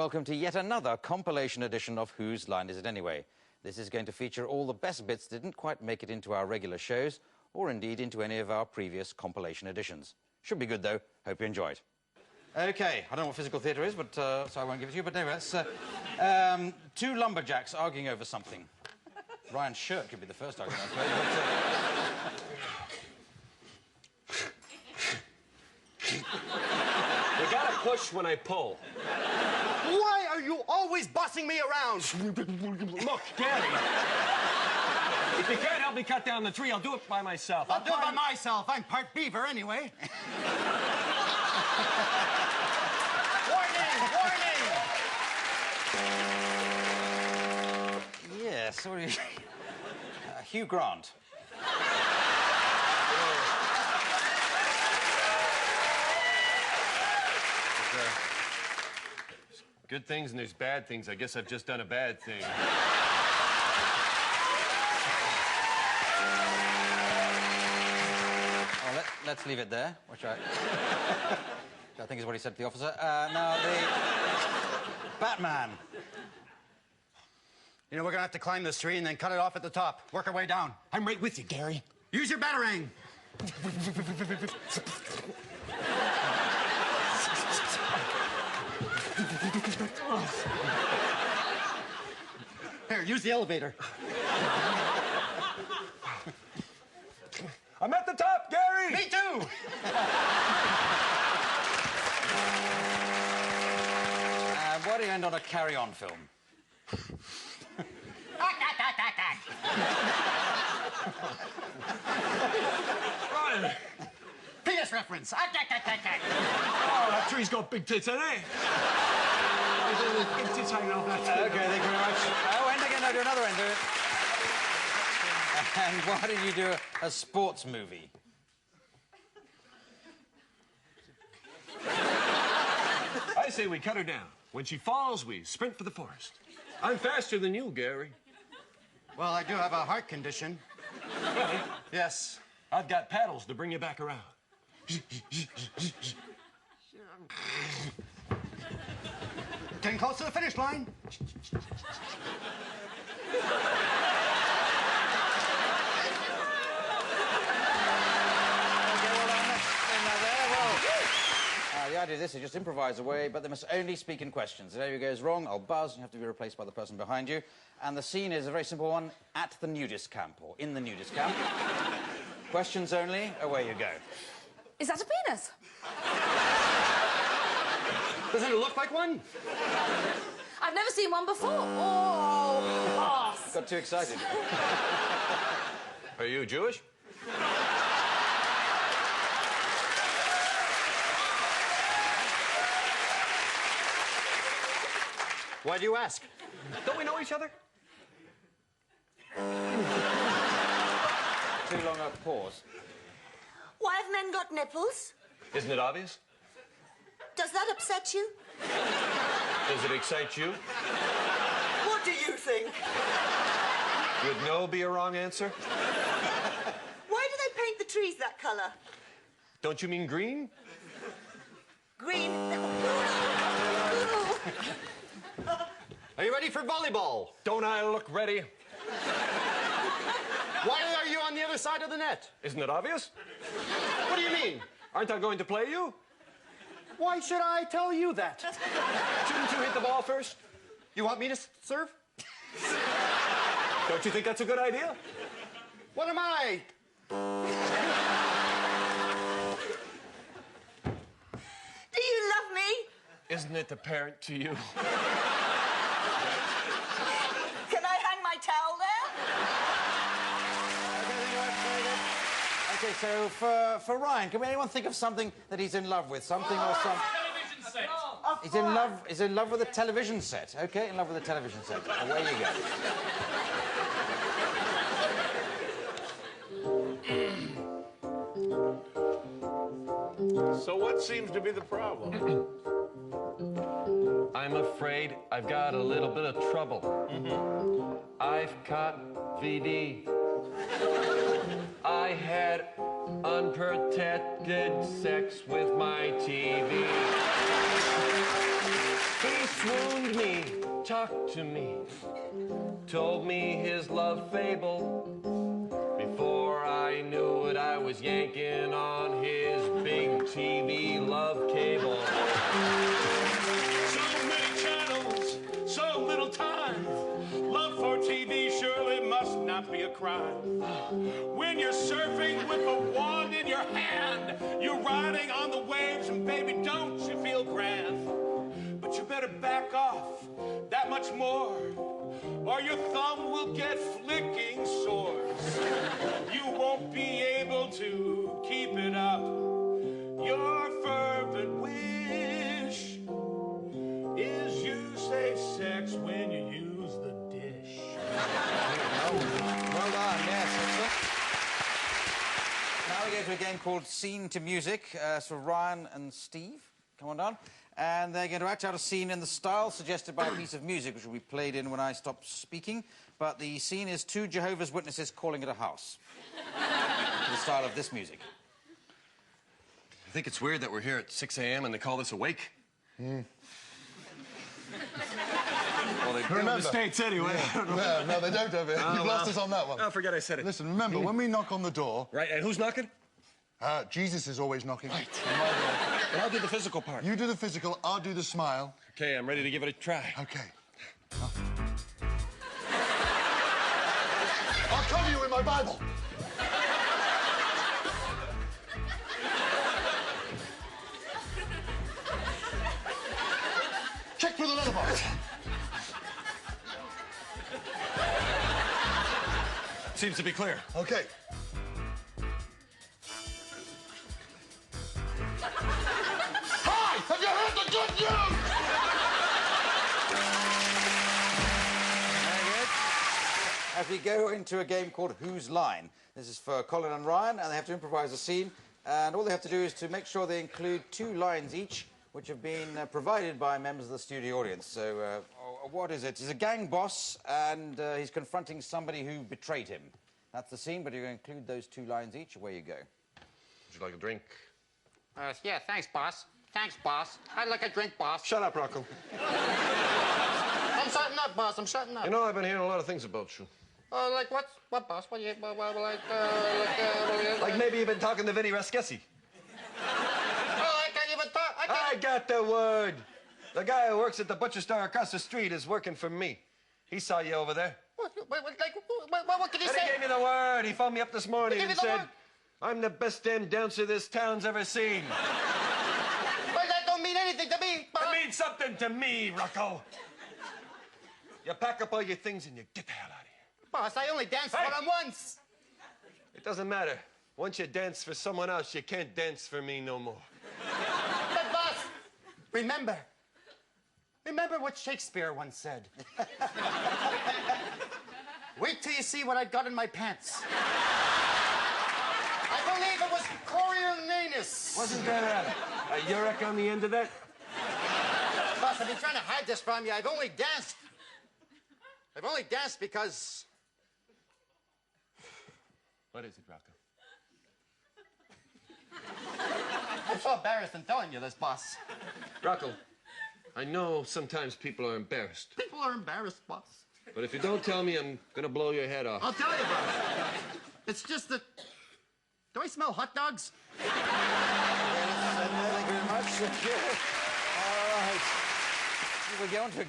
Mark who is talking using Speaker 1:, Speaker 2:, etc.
Speaker 1: welcome to yet another compilation edition of Whose Line Is It Anyway? This is going to feature all the best bits that didn't quite make it into our regular shows, or indeed into any of our previous compilation editions. Should be good, though. Hope you enjoy it. OK, I don't know what physical theatre is, but so I won't give it to you, but anyway, it's two lumberjacks arguing over something. Ryan's shirt could be the first argument, I suppose, but...
Speaker 2: You gotta push when I pull.
Speaker 3: Why are you always bossing me around?
Speaker 2: Look, Gary. If you can't help me cut down the tree, I'll do it by myself.
Speaker 3: I'll do it by myself. I'm part beaver anyway. Warning! Warning!
Speaker 1: Yeah, sorry. Hugh Grant.
Speaker 2: Good things and there's bad things. I guess I've just done a bad thing.
Speaker 1: Well, let's leave it there, which I think is what he said to the officer. Now, the Batman.
Speaker 3: You know, we're gonna have to climb this tree and then cut it off at the top. Work our way down.
Speaker 2: I'm right with you, Gary.
Speaker 3: Use your batarang. Here, use the elevator.
Speaker 2: I'm at the top, Gary!
Speaker 3: Me too!
Speaker 1: Why do you end on a carry-on film?
Speaker 2: Ryan!
Speaker 3: Penis reference.
Speaker 2: Oh, that tree's got big tits in it. Big tits hanging off that tree.
Speaker 1: OK, thank you very much. Oh, end again. No, do another end. Do it. And why did you do a sports movie?
Speaker 2: I say we cut her down. When she falls, we sprint for the forest. I'm faster than you, Gary.
Speaker 3: Well, I do have a heart condition.
Speaker 2: Really?
Speaker 3: Yes.
Speaker 2: I've got paddles to bring you back around.
Speaker 3: Getting close to the finish line.
Speaker 1: The idea of this is just improvise away, but they must only speak in questions. If anything goes wrong, I'll buzz, and you have to be replaced by the person behind you. And the scene is a very simple one, at the nudist camp, or in the nudist camp. Questions only, away you go.
Speaker 4: Is that a penis?
Speaker 3: Doesn't it look like one?
Speaker 4: I've never seen one before. Oh, pass.
Speaker 1: Got too excited.
Speaker 2: Are you Jewish?
Speaker 3: Why do you ask?
Speaker 2: Don't we know each other?
Speaker 1: Too long a pause.
Speaker 5: Why have men got nipples?
Speaker 2: Isn't it obvious?
Speaker 5: Does that upset you?
Speaker 2: Does it excite you?
Speaker 5: What do you think?
Speaker 2: Would no be a wrong answer?
Speaker 5: Why do they paint the trees that colour?
Speaker 2: Don't you mean green?
Speaker 5: Green.
Speaker 3: Are you ready for volleyball?
Speaker 2: Don't I look ready?
Speaker 3: Why are you on the other side of the net?
Speaker 2: Isn't it obvious?
Speaker 3: What do you mean?
Speaker 2: Aren't I going to play you?
Speaker 3: Why should I tell you that?
Speaker 2: Shouldn't you hit the ball first?
Speaker 3: You want me to serve?
Speaker 2: Don't you think that's a good idea?
Speaker 3: What am I?
Speaker 5: Do you love me?
Speaker 2: Isn't it apparent to you?
Speaker 5: Can I hang my towel there?
Speaker 1: OK, so for Ryan, can anyone think of something that he's in love with? Something or some...
Speaker 6: Television set.
Speaker 1: He's in love with a television set. OK, in love with a television set. Away you go.
Speaker 6: So what seems to be the problem?
Speaker 2: I'm afraid I've got a little bit of trouble. I've caught VD. I had unprotected sex with my TV. He swooned me, talked to me, told me his love fable. Before I knew it, I was yanking on his big TV love cable.
Speaker 6: So many channels, so little time. Love for TV surely must not be a crime. When you're surfing with a wand in your hand, you're riding on the waves, and baby, don't you feel grand? But you better back off that much more, or your thumb will get flicking sores. You won't be able to keep it up. Your fervent wish is you say sex when you use the dish.
Speaker 1: Well done, yes, excellent. Now we go to a game called Scene to Music. So Ryan and Steve, come on down. And they're going to act out a scene in the style suggested by a piece of music, which will be played in when I stop speaking. But the scene is two Jehovah's Witnesses calling at a house. In the style of this music.
Speaker 7: I think it's weird that we're here at 6 a.m. and they call this a wake.
Speaker 6: Well,
Speaker 7: they do
Speaker 6: in the States anyway.
Speaker 8: Yeah, no, they don't over here. You've lost us on that one.
Speaker 7: Oh, forget I said it.
Speaker 8: Listen, remember, when we knock on the door...
Speaker 7: Right, and who's knocking?
Speaker 8: Jesus is always knocking.
Speaker 7: Right. And I'll do the physical part.
Speaker 8: You do the physical, I'll do the smile.
Speaker 7: Okay, I'm ready to give it a try.
Speaker 8: Okay. I'll cover you in my Bible. Check for the letterbox.
Speaker 7: Seems to be clear.
Speaker 8: Okay. Hi! Have you heard the good news?
Speaker 1: Very good. As we go into a game called Whose Line. This is for Colin and Ryan, and they have to improvise a scene. And all they have to do is to make sure they include 2 lines each, which have been provided by members of the studio audience. So, what is it? He's a gang boss, and he's confronting somebody who betrayed him. That's the scene, but you're going to include those 2 lines each. Away you go.
Speaker 7: Would you like a drink?
Speaker 9: Yeah, thanks, boss. Thanks, boss. I'd like a drink, boss.
Speaker 7: Shut up, Rocco.
Speaker 9: I'm shutting up, boss. I'm shutting up.
Speaker 7: You know, I've been hearing a lot of things about you.
Speaker 9: Like what? What, boss? What do you...
Speaker 7: Like maybe you've been talking to Vinny Rascesi.
Speaker 9: I can't even talk.
Speaker 7: I got the word. The guy who works at the butcher store across the street is working for me. He saw you over there.
Speaker 9: What can you
Speaker 7: And
Speaker 9: say?
Speaker 7: he gave me the word. He phoned me up this morning
Speaker 9: He gave
Speaker 7: and
Speaker 9: you the
Speaker 7: said,
Speaker 9: word?
Speaker 7: I'm the best damn dancer this town's ever seen.
Speaker 9: Well, that don't mean anything to me, boss.
Speaker 7: It means something to me, Rocco. You pack up all your things and you get the hell out of here.
Speaker 9: Boss, I only danced for him once.
Speaker 7: It doesn't matter. Once you dance for someone else, you can't dance for me no more.
Speaker 9: But, boss, remember what Shakespeare once said. Wait till you see what I've got in my pants. I believe it was Coriolanus.
Speaker 7: Wasn't there a Yurek on the end of that?
Speaker 9: Boss, I've been trying to hide this from you. I've only danced because...
Speaker 7: What is it, Rocco?
Speaker 9: I'm so embarrassed in telling you this, boss.
Speaker 7: Rocco, I know sometimes people are embarrassed.
Speaker 9: People are embarrassed, boss.
Speaker 7: But if you don't tell me, I'm gonna blow your head off.
Speaker 9: I'll tell you, boss. It's just that... Do I smell hot dogs?
Speaker 1: Thank you very much. All right. We'll get on to a